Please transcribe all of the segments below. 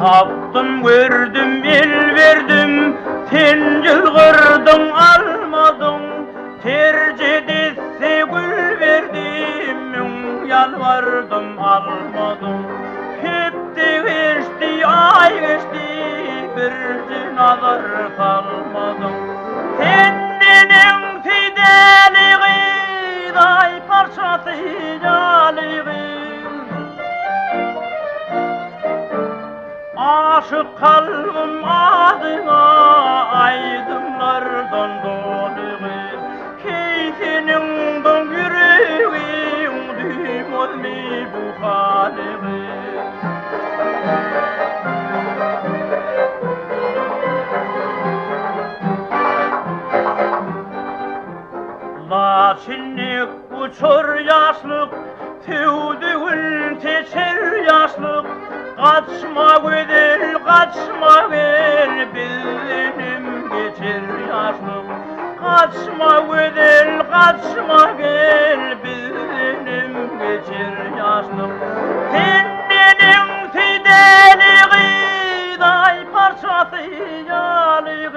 Taptım gördüm el verdim, sen yılgırdın almadın. Tercih etse gül verdim, yalvardım almadım. Hepti geçti ay geçti, bir nazar kalmadım. Sendinin fideliği, day parçası yaliği. Aşık kalbim adına aydınlardan doluğu. Keyfinin don yüreğim düğüm olmi bu haliği. Laçinlik uçur yaşlık, tüydüğün teçer yaşlık. Kaçma güzel, kaçma gel, bilinim geçer yaşlık. Kaçma güzel, kaçma gel, bilinim geçer yaşlık. Senin fideliği, day parçası yaliği.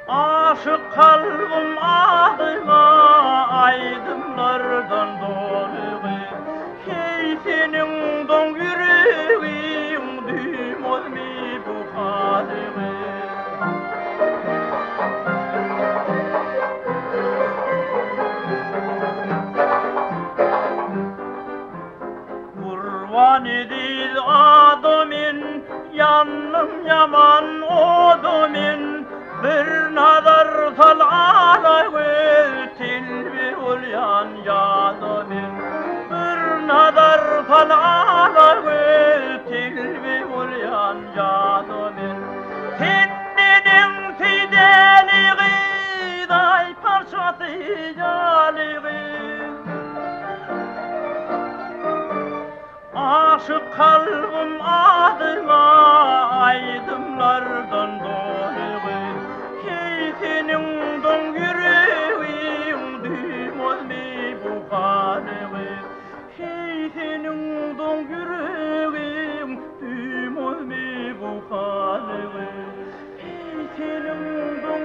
Aşık kalbim adına aydınlardan doluğu. Keyfinin don yüreğim düğüm olmi bu haliği. Kurban edil adamın, yanım yaman odumun. Bir nazar sal alayı, tilbi ulyan yadumun. Bir nazar sal alayı, tilbi ulyan yadumun. Senin fideliği, day parçası yaliği. Aşık kalbim adına aydınlardan doluğu. Keyfinin don yüreğim düğüm olmi bu haliği. Keyfinin don yüreğim düğüm olmi bu haliği. Keyfinin don